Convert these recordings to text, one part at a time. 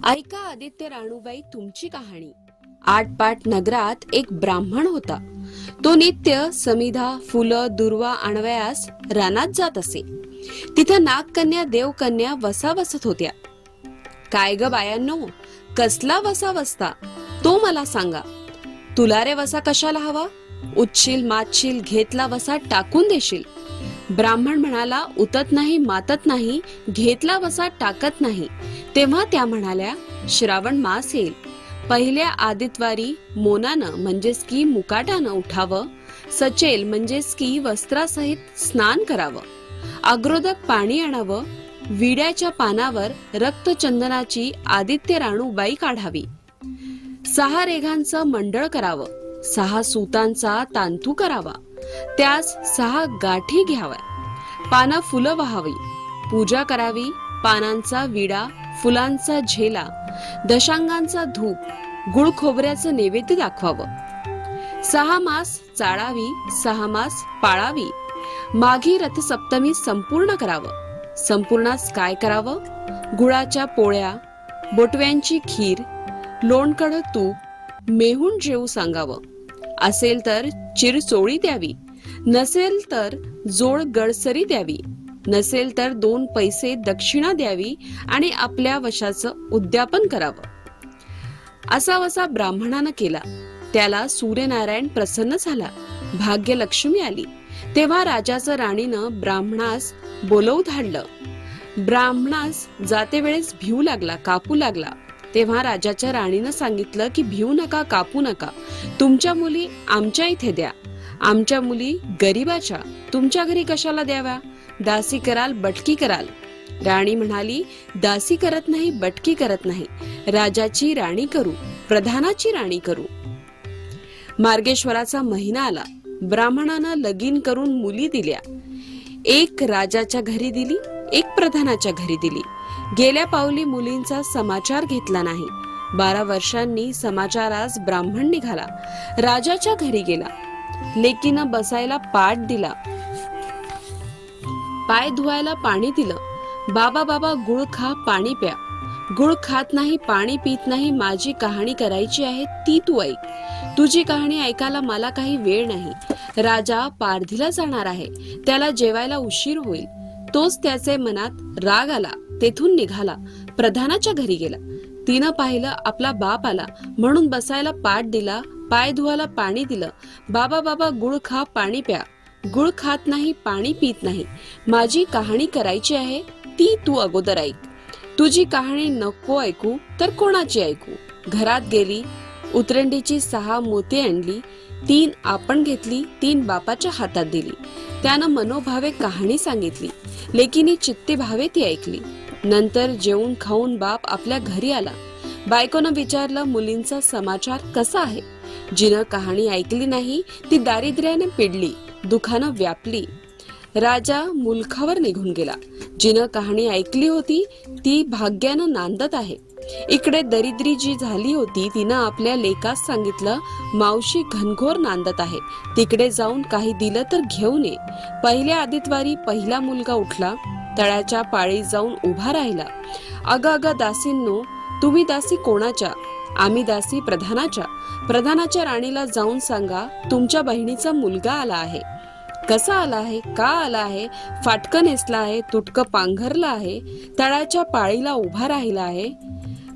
ऐका आदित्य राणूबाई तुमची कहाणी। आटपाट नगरात एक ब्राह्मण होता। तो नित्य समिधा फुलं दुर्वा आणवयास रानात जात असे। तिथं नागकन्या देवकन्या वसा बसत होत्या। काय ग बायांनो, कसला वसा बसता तो मला सांगा। तुला रे वसा कशाला हवा? उच्शील मातशील घेतला वसा टाकून देशील। ब्राह्मण म्हणाला, उतत नाही मातत नाही, घेतला वसा टाकत नाही। तेव्हा त्या म्हणाल्या, श्रावण मास येईल, पहिल्या आदितवारी मोनानं म्हणजेच की मुकाटानं उठावं, सचेल म्हणजेच की वस्त्रासहित स्नान करावं, अग्रोदक पाणी आणावं, विड्याच्या पानावर रक्तचंदनाची आदित्य राणूबाई काढावी, 6 रेघांचं मंडळ करावं, 6 सुतांचा तांतू करावा, त्यास 6 गाठी घ्याव्या, पानं फुलं व्हावी, पूजा करावी, पानांचा विडा, फुलांचा झेला, दशांगांचा धूप, गुळ खोबऱ्याचं नैवेद्य दाखवावं, 6 मास चाळावी, 6 मास पाळावी, माघी रथसप्तमी संपूर्ण करावं। संपूर्णास काय करावं? गुळाच्या पोळ्या, बोटव्यांची खीर, लोणकढ तूप, मेहून जेवू सांगावं। असेल तर चिरचोळी द्यावी, नसेल तर जोड गडसरी द्यावी, नसेल तर 2 पैसे दक्षिणा द्यावी आणि आपल्या वशाचं उद्यापन करावं। असा वसा ब्राह्मणानं केला। त्याला सूर्यनारायण प्रसन्न झाला, भाग्यलक्ष्मी आली। तेव्हा राजाचं राणीनं ब्राह्मणास बोलवू धाडलं। ब्राह्मणास जाते वेळेस भिवू लागला, कापू लागला। तेव्हा राजाच्या राणीनं सांगितलं की भिवू नका, कापू नका, तुमच्या मुली आमच्या इथे द्या, आमच्या मुली गरीबाच्या तुमच्या घरी कशाला द्याव्या? दासी कराल, बटकी कराल। राणी म्हणाली, दासी करत नाही, बटकी करत नाही, राजाची राणी करू, प्रधानाची राणी करू। मार्गेश्वराचा महिना आला। ब्राह्मणानं लगीन करून मुली दिल्या। एक राजाच्या घरी दिली, एक प्रधानाच्या घरी दिली। गेल्या पावली मुलींचा समाचार घेतला नाही। 12 वर्षांनी समाचारास ब्राह्मण निघाला, राजाच्या घरी गेला। लेकीनं बसायला पाट दिला, पाय धुवायला पाणी दिलं। बाबा बाबा गुळ खा, पाणी प्या। गुळ खात नाही, पाणी पित नाही, माझी कहाणी करायची आहे ती तू ऐक। तुझी कहाणी ऐकायला मला काही वेळ नाही। राजा पारधीला जाणार आहे, त्याला जेवायला उशीर होईल। तोच त्याचे मनात राग आला, तेथून निघाला, प्रधानाच्या घरी गेला। तिनं पाहिलं आपला बाप आला म्हणून बसायला पाट दिला, पाय धुवायला पाणी दिलं। बाबा बाबा गुळ खा, पाणी प्या। गुळ खात नाही, पाणी पित नाही, माझी कहाणी करायची आहे ती तू अगोदर ऐक। तुझी कहाणी नको ऐकू तर कोणाची ऐकू? घरात गेली, उतरंडीची 6 मोती आणली, 3 आपण घेतली, 3 बापाच्या हातात दिली। त्यानं मनोभावे कहाणी सांगितली। लेकीनी चित्ते भावे ती ऐकली। नंतर जेवून खाऊन बाप आपल्या घरी आला। बायकोनं विचारलं, मुलींचा समाचार कसा आहे? जिनं कहाणी ऐकली नाही ती दारिद्र्याने पिडली, दुखानं व्यापली। राजा मुलखावर निघून गेला। जिनं कहाणी ऐकली होती ती भाग्यानं नांदत आहे। इकडे दरिद्री जी झाली होती तिनं आपल्या लेकास सांगितलं, मावशी घनघोर नांदत आहे, तिकडे जाऊन काही दिलं तर घेऊन ये। पहिल्या आदितवारी पहिला मुलगा उठला, तळ्याच्या पाळीत जाऊन उभा राहिला। अग अग दासींनो, तुम्ही दासी कोणाच्या? आम्ही दासी प्रधानाच्या। प्रधानाच्या राणीला जाऊन सांगा, तुमच्या बहिणीचा मुलगा आला आहे। कसा आला आहे, का आला आहे? फाटकं नेसला आहे, तुटकं पांघरला आहे, तळ्याच्या पाळीला उभा राहिला आहे,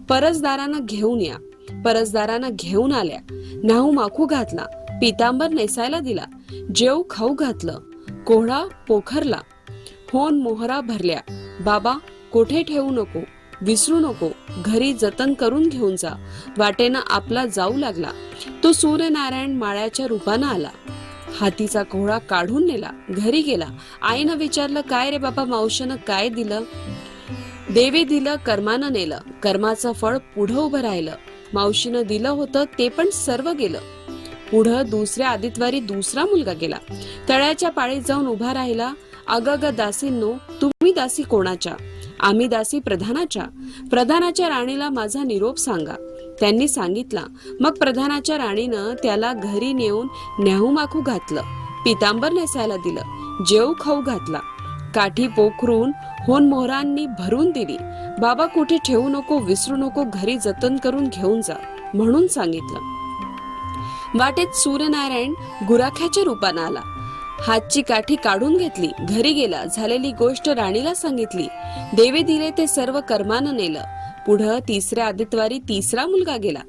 परसदारानं घेऊन या। परसदारानं घेऊन आल्या, न्हाऊ माखू घातला, पितांबर नेसायला दिला, जेव खाऊ घातलं, कोहळा पोखरला, होन मोहरा भरल्या। बाबा कोठे ठेवू नको, विसरू नको, घरी जतन करून घेऊन जा। वाटेनं आपला जाऊ लागला। तो सूर्यनारायण माळ्याच्या रूपानं आला, हातीचा कोहळा काढून नेला, घरी गेला। आईनं विचारलं, काय रे बाबा, मावशीनं काय दिलं? देवी दिलं, कर्मानं नेलं, कर्माचं फळ पुढं उभं राहिलं। मावशीनं दिलं होतं ते पण सर्व गेलं। पुढं दुसऱ्या आदितवारी दुसरा मुलगा गेला, तळ्याच्या पाळीत जाऊन उभा राहिला। अग अग दासींनो, तुम्ही दासी कोणाच्या? आम्ही दासी प्रधानाच्या। प्रधानाच्या राणीला माझा निरोप सांगा। त्यांनी सांगितला। मग प्रधानाच्या राणीनं त्याला घरी नेऊन न्याहू माखू घातलं, पितांबर नेसायला दिलं, जेव खाऊ घातला, काठी पोखरून होन मोहरांनी भरून दिली. बाबा कुठे ठेवू नको, विसरू नको, घरी जतन करून घेऊन जा म्हणून सांगितलं. वाटेत सूर्यनारायण गुराख्याच्या रूपानं आला. हातची काठी काढून घेतली, घरी गेला. झालेली गोष्ट राणीला सांगितली. देवी दिले ते सर्व कर्मानं नेलं. पुढं तिसऱ्या आदित्यवारी तिसरा मुलगा गेला.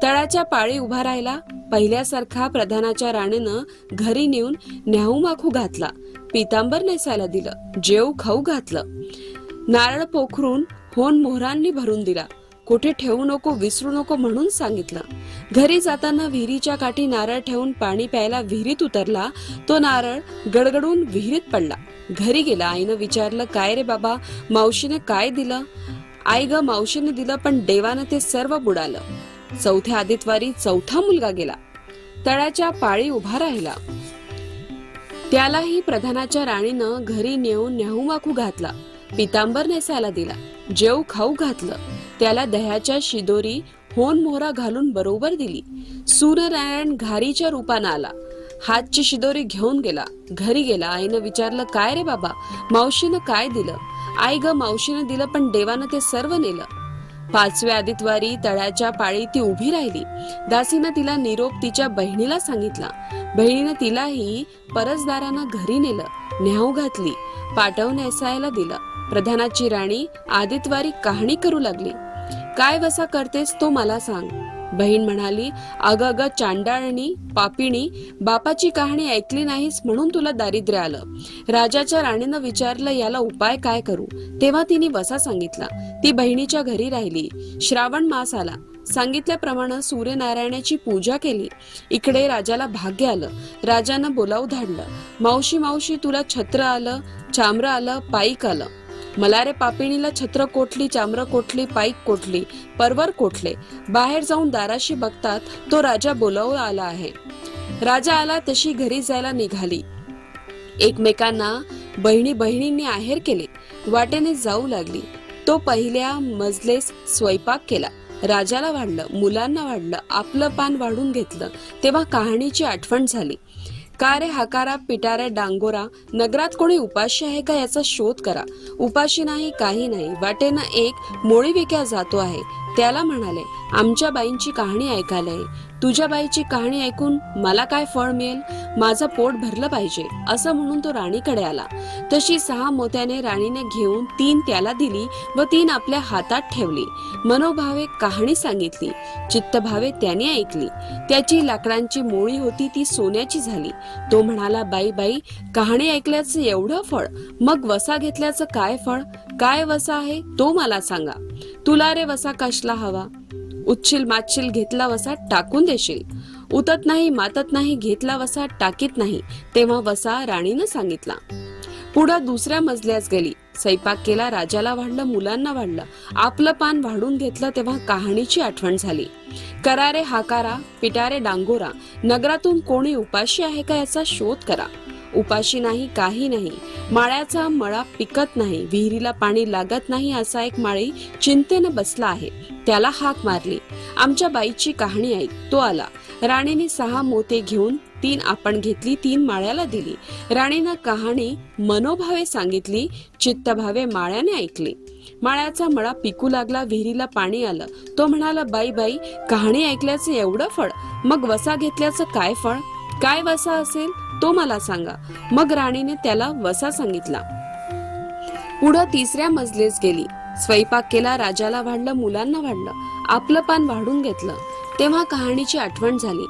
तळाच्या पाळी उभा राहिला. पहिल्यासारखा प्रधानाच्या राणीनं घरी नेऊन न्याहू घातला. पितांबर नेसायला दिलं. जेव खाऊ घातलं. नारळ पोखरून होन मोहरांनी भरून दिला. कुठे ठेवू नको, विसरू नको म्हणून सांगितलं. घरी जाताना विहिरीच्या काठी नारळ ठेवून पाणी प्यायला विहिरीत उतरला. तो नारळ गडगडून विहिरीत पडला. घरी गेला. आईनं विचारलं, काय रे बाबा, मावशीने काय दिलं? आई ग, मावशीने दिलं, पण देवानं ते सर्व बुडालं. चौथ्या आदित्यवारी चौथा मुलगा गेला. तळाच्या पाळी उभा राहिला. त्यालाही प्रधानाच्या राणीनं घरी नेऊन न्याहू घातला. पितांबर नेसायला दिला. जेव खाऊ घातलं. त्याला दह्याच्या शिदोरी होन मोहरा घालून बरोबर दिली. सूर्यनारायण घारीच्या रूपानं आला. हातची शिदोरी घेऊन गेला. घरी गेला. आईनं विचारलं, काय रे बाबा, मावशीनं काय दिलं? आई ग, मावशीनं दिलं, पण देवानं ते सर्व नेलं. पाचव्या आदित्यवारी तळ्याच्या पाळी ती उभी राहिली. दासीनं तिला निरोप तिच्या बहिणीला सांगितला. बहिणीनं तिलाही परसदारानं घरी नेलं. न्याहू घातली. पाटव नेसायला दिलं. प्रधानाची राणी आदित्यवारी कहाणी करू लागली. काय वसा करतेस तो मला सांग. बहीण म्हणाली, अग अग चांडाळणी, पापिणी, बापाची कहाणी ऐकली नाहीस म्हणून तुला दारिद्र्य आलं. राजाच्या राणीनं विचारलं, याला उपाय काय करू? तेव्हा तिने वसा सांगितला. ती बहिणीच्या घरी राहिली. श्रावण मास आला. सांगितल्याप्रमाणे सूर्यनारायणाची पूजा केली. इकडे राजाला भाग्य आलं. राजानं बोलावू धाडलं. मावशी मावशी, तुला छत्र आलं, चाम्र आलं, पाईक आलं. मला रे पापिणीला छत्र कोठली, चाम्र कोठली, पाईक कोठली, परवर कोठले. बाहेर जाऊन दाराशी बघतात तो राजा बोलावू आला आहे. राजा आला तशी घरी जायला निघाली. एकमेकांना बहिणींनी आहेर केले. वाटेने जाऊ लागली. तो पहिल्या मजलेस स्वयंपाक केला. राजाला वाढलं, मुलांना वाढलं, आपलं पान वाढून घेतलं. तेव्हा कहाणीची आठवण झाली. का रे हाकारा, पिटारे डांगोरा, नगरात कोणी उपाशी आहे का याचा शोध करा. उपाशी नाही, काही नाही. वाटेनं एक मोळी विक्या जातो आहे. त्याला म्हणाले, आमच्या बाईंची कहाणी ऐकायला आहे. तुझ्या बाईची कहाणी ऐकून मला काय फळ मिळेल? माझं पोट भरलं पाहिजे, असं म्हणून तो राणीकडे आला. तशी 6 मोत्याने राणीने घेऊन 3 त्याला दिली व 3 आपल्या हातात ठेवली. मनोभावे कहाणी सांगितली. चित्तभावे त्याने ऐकली. त्याची लाकडांची मोळी होती ती सोन्याची झाली. तो म्हणाला, बाई बाई, कहाणी ऐकल्याचं एवढं फळ, मग वसा घेतल्याचं काय फळ? काय वसा आहे तो मला सांगा. तुला रे वसा कसला हवा? उच्चिल माच्छिल घेतला वसा टाकून देशील. उतत नाही, मातत नाही, घेतला वसा टाकीत नाही. तेव्हा वसा राणीनं सांगितला. पुढं दुसऱ्या मजल्यास गेली. स्वयंपाक केला. राजाला वाढलं, मुलांना वाढलं, आपलं पान वाढून घेतलं. तेव्हा कहाणीची आठवण झाली. करारे हाकारा, पिटारे डांगोरा, नगरातून कोणी उपाशी आहे का याचा शोध करा. उपाशी नाही, काही नाही. माळ्याचा मळा पिकत नाही, विहिरीला पाणी लागत नाही असा एक माळी चिंतेनं बसला आहे. त्याला हाक मारली. आमच्या बाईची कहाणी ऐक. तो आला. राणीने 6 मोते घेऊन 3 आपण घेतली, 3 माळ्याला दिली. राणीनं कहाणी मनोभावे सांगितली. चित्तभावे माळ्याने ऐकली. माळ्याचा मळा पिकू लागला. विहिरीला पाणी आलं. तो म्हणाला, बाई बाई, कहाणी ऐकल्याचं एवढं फळ, मग वसा घेतल्याचं काय फळ? काय वसा असेल तो मला सांगा. मग राणीने त्याला वसा सांगितला. पुढं तिसऱ्या मजलेस गेली. स्वयंपाक केला. राजाला वाढलं, मुलांना वाढलं, आपलं पान वाढून घेतलं. तेव्हा कहाणीची आठवण झाली.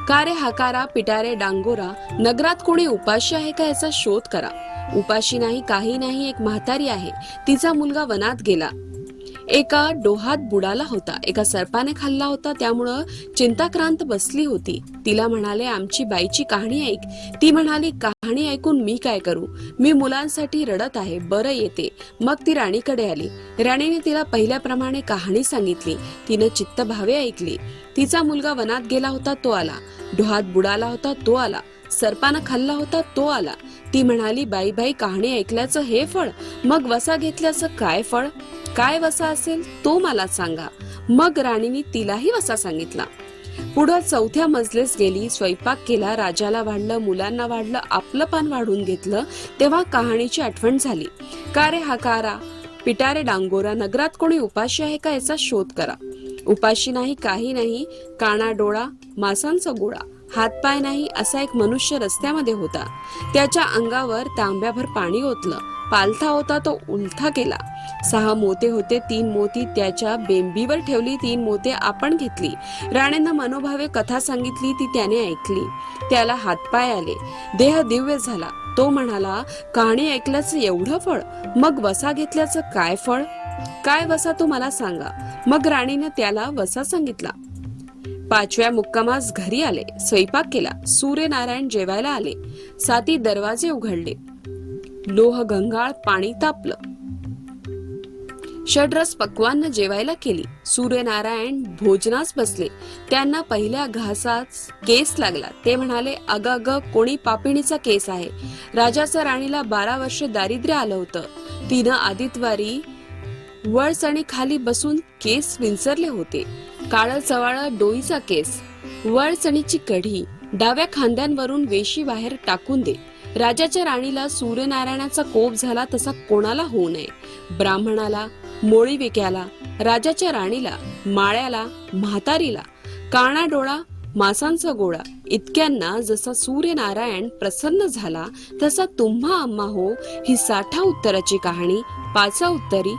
का रे हाकारा, पिटारे डांगोरा, नगरात कोणी उपाशी आहे का याचा शोध करा. उपाशी नाही, काही नाही. एक म्हातारी आहे. तिचा मुलगा वनात गेला. एका डोहात बुडाला होता. एका सर्पाने खाल्ला होता. त्यामुळं चिंताक्रांत बसली होती. तिला म्हणाले, आमची बाईची कहाणी ऐक. ती म्हणाली, कहाणी ऐकून मी काय करू? मी मुलांसाठी रडत आहे, बरं येते. मग ती राणीकडे आली. राणीने तिला पहिल्याप्रमाणे कहाणी सांगितली. तिनं चित्तभावे ऐकली. तिचा मुलगा वनात गेला होता, तो आला. डोहात बुडाला होता, तो आला. सर्पानं खाल्ला होता, तो आला. ती म्हणाली, बाई बाई, कहाणी ऐकल्याचं हे फळ, मग वसा घेतल्याचं काय फळ? काय वसा असेल तो मला सांगा. मग राणीने तिलाही वसा सांगितला. पुढं चौथ्या मजलेस गेली, स्वयंपाक केला, राजाला वाढलं, मुलांना वाढलं, आपलं पान वाढून घेतलं. तेव्हा कहाणीची आठवण झाली. का रे हकारा, पिटारे डांगोरा, नगरात कोणी उपाशी आहे का याचा शोध करा. उपाशी नाही, काही नाही, काना डोळा, मांसांचा गोळा, हातपाय नाही असा एक मनुष्य रस्त्यामध्ये होता. त्याच्या अंगावर तांब्याभर पाणी ओतलं. पालथा होता तो उलथा केला. 6 मोते होते, 3 मोती त्याच्या बेंबीवर ठेवली, 3 मोते आपण घेतली. राणीनं मनोभावे कथा सांगितली, ती त्याने ऐकली. त्याला हातपाय आले, देह दिव्य झाला. तो म्हणाला, कहाणी ऐकल्याचं एवढं फळ, मग वसा घेतल्याचं काय फळ? काय वसा तू मला सांगा. मग राणीनं त्याला वसा सांगितला. 5व्या मुक्कामास घरी आले, स्वयंपाक केला, सूर्यनारायण जेवायला आले. 7 दरवाजे उघडले, लोह गंगाळ पाणी तापलं. षड्रस पक्वान्न जेवायला केली. सूर्यनारायण भोजनास बसले. त्यांना पहिल्या घासाच केस लागला. ते म्हणाले, अग अग, कोणी पापिणीचा केस आहे. राजाचं राणीला 12 वर्ष दारिद्र्य आलं होतं. तिनं आदितवारी वळसणी खाली बसून केस विंचरले होते. काळं चवाळ डोईचा केस, वळसणीची कढी, डाव्या खांद्यांवरून वेशी बाहेर टाकून दे. राजाच्या राणीला सूर्यनारायणाचा कोप झाला तसा कोणाला होऊ नये. ब्राह्मणाला, मोळी विक्याला, राजाच्या राणीला, माळ्याला, म्हातारीला, काणा डोळा, मांसांचा गोळा इतक्यांना जसा सूर्यनारायण प्रसन्न झाला तसा तुम्हा आम्हा हो ही 60 उत्तराची कहाणी 5 उत्तरी